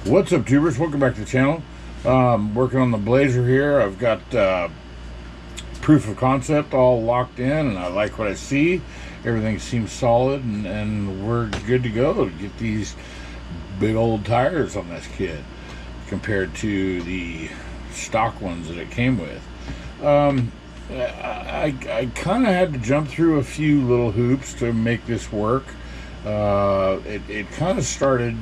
What's up, tubers? Welcome back to the channel. Working on the Blazer here. I've got proof of concept all locked in, and I like what I see. Everything seems solid, and we're good to go to get these big old tires on this kid compared to the stock ones that it came with. I kind of had to jump through a few little hoops to make this work. It kind of started,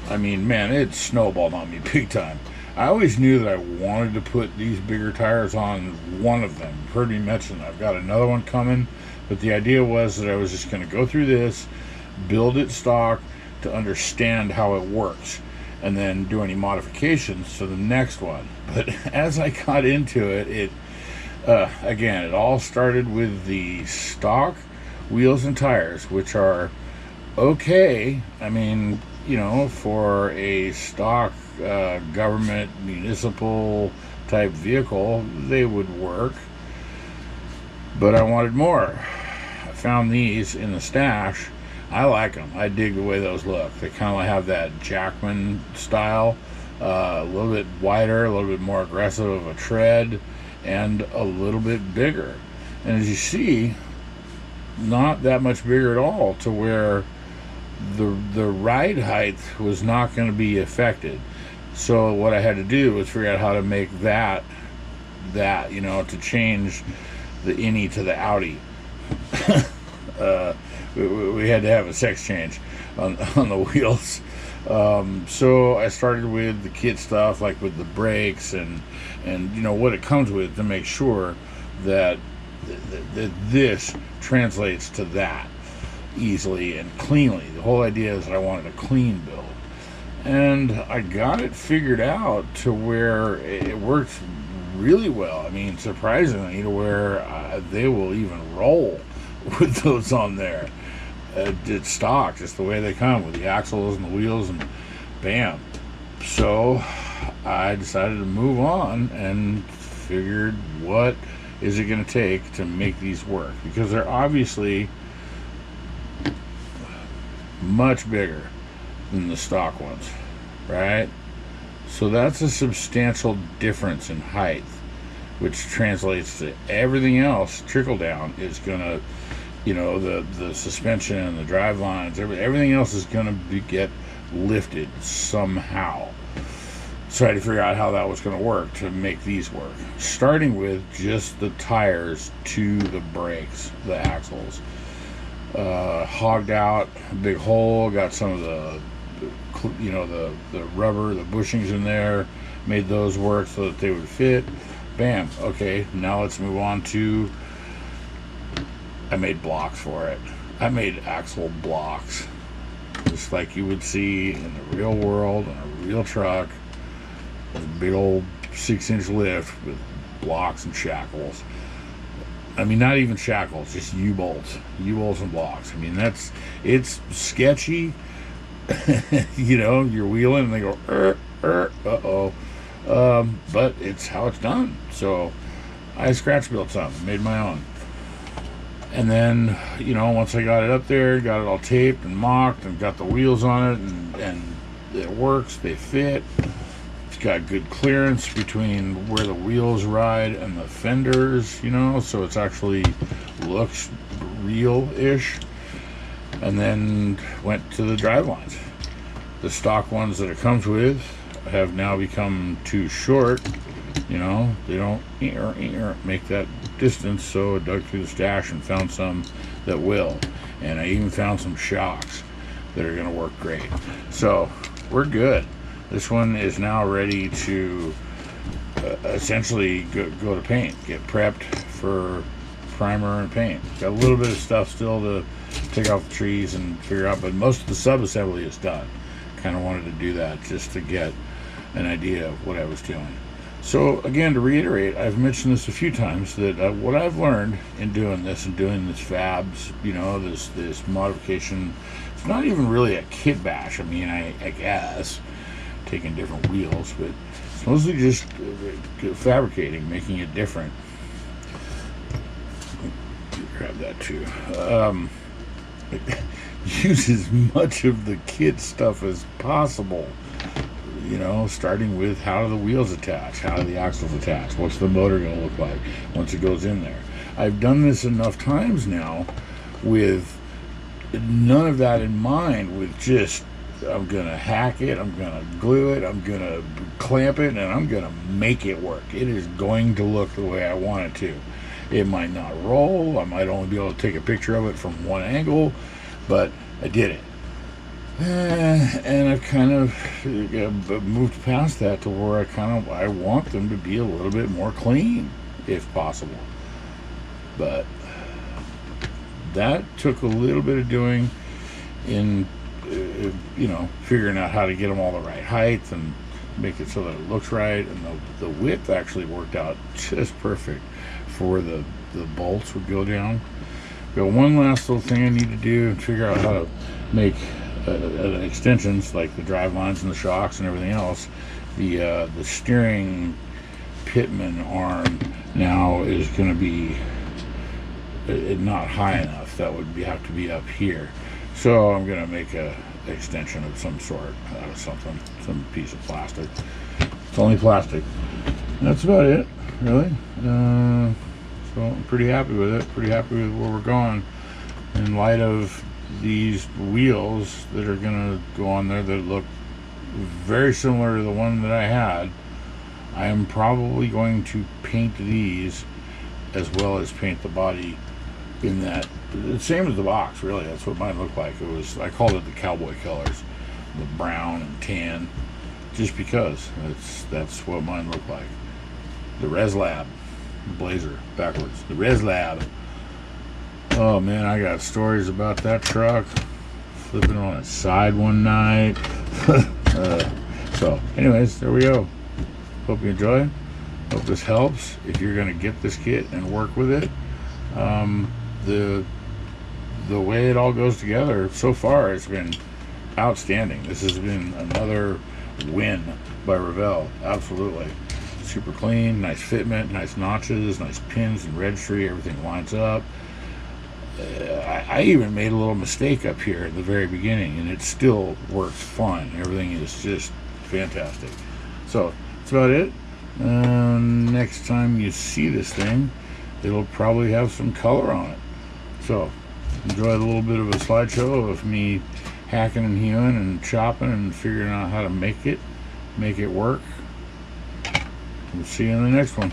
I mean, man, it snowballed on me big time. I always knew that I wanted to put these bigger tires on one of them. You've heard me mention I've got another one coming, but the idea was that I was just going to go through this, build it stock to understand how it works, and then do any modifications to the next one. But as I got into it, again, it all started with the stock wheels and tires, which are okay. I mean, you know, for a stock government municipal type vehicle, they would work, but I wanted more. I found these in the stash. I like them. I dig the way those look. They kind of have that Jackman style, a little bit wider, a little bit more aggressive of a tread, and a little bit bigger. And as you see, not that much bigger at all, to where the ride height was not going to be affected. So what I had to do was figure out how to make that you know, to change the innie to the outie. We had to have a sex change on the wheels. So I started with the kit stuff, like with the brakes and you know what it comes with, to make sure that this translates to that easily and cleanly. The whole idea is that I wanted a clean build, and I got it figured out to where it works really well. I mean, surprisingly, to where they will even roll with those on there. It's stock, just the way they come, with the axles and the wheels, and bam. So I decided to move on and figured, what is it going to take to make these work? Because they're obviously much bigger than the stock ones, right? So that's a substantial difference in height, which translates to everything else. Trickle down is gonna, you know, the suspension and the drive lines, everything else is gonna get lifted somehow. So I had to figure out how that was going to work to make these work, starting with just the tires to the brakes, the axles. Hogged out a big hole, got some of the you know, the rubber, the bushings in there, made those work so that they would fit. Bam. Okay, now let's move on to, I made blocks for it. I made axle blocks, just like you would see in the real world on a real truck. A big old 6-inch lift with blocks and shackles. I mean, not even shackles, just U-bolts and blocks. I mean, it's sketchy. You know, you're wheeling and they go, uh-oh. But it's how it's done. So I scratch built something, made my own. And then, you know, once I got it up there, got it all taped and mocked and got the wheels on it, and it works, they fit. It's got good clearance between where the wheels ride and the fenders, you know, so it's actually looks real-ish. And then went to the drive lines. The stock ones that it comes with have now become too short. You know, they don't make that distance, so I dug through the stash and found some that will. And I even found some shocks that are going to work great. So we're good. This one is now ready to essentially go to paint, get prepped for primer and paint. Got a little bit of stuff still to take off the trees and figure out, but most of the sub-assembly is done. Kind of wanted to do that just to get an idea of what I was doing. So again, to reiterate, I've mentioned this a few times, that what I've learned in doing this and doing this fabs, you know, this modification, it's not even really a kit bash. I mean, I guess taking different wheels, but it's mostly just fabricating, making it different. Grab that too. Use as much of the kit stuff as possible. You know, starting with how do the wheels attach, how do the axles attach, what's the motor going to look like once it goes in there. I've done this enough times now with none of that in mind, with just I'm going to hack it, I'm going to glue it, I'm going to clamp it, and I'm going to make it work. It is going to look the way I want it to. It might not roll, I might only be able to take a picture of it from one angle, but I did it. And I've kind of moved past that to where I want them to be a little bit more clean, if possible. But that took a little bit of doing in, figuring out how to get them all the right height and make it so that it looks right. And the width actually worked out just perfect for where the bolts would go down. But one last little thing I need to do and figure out how to make extensions like the drive lines and the shocks and everything else. The steering pitman arm now is going to be not high enough. That would have to be up here. So I'm going to make a extension of some sort out of something, some piece of plastic. It's only plastic. And that's about it, really. So I'm pretty happy with it. Pretty happy with where we're going in light of these wheels that are going to go on there that look very similar to the one that I had. I am probably going to paint these as well as paint the body in that, the same as the box, really. That's what mine looked like. I called it the cowboy colors, the brown and tan, just because that's what mine looked like. The Res Lab Blazer, backwards, the Res Lab. Oh man, I got stories about that truck flipping on its side one night. So anyways, there we go. Hope you enjoy. Hope this helps. If you're going to get this kit and work with it, the way it all goes together so far has been outstanding. This has been another win by REVELL. Absolutely. Super clean, nice fitment, nice notches, nice pins and registry. Everything lines up. I even made a little mistake up here at the very beginning, and it still works fine. Everything is just fantastic. So that's about it. Next time you see this thing, it'll probably have some color on it. So enjoy a little bit of a slideshow of me hacking and hewing and chopping and figuring out how to make it work. We'll see you in the next one.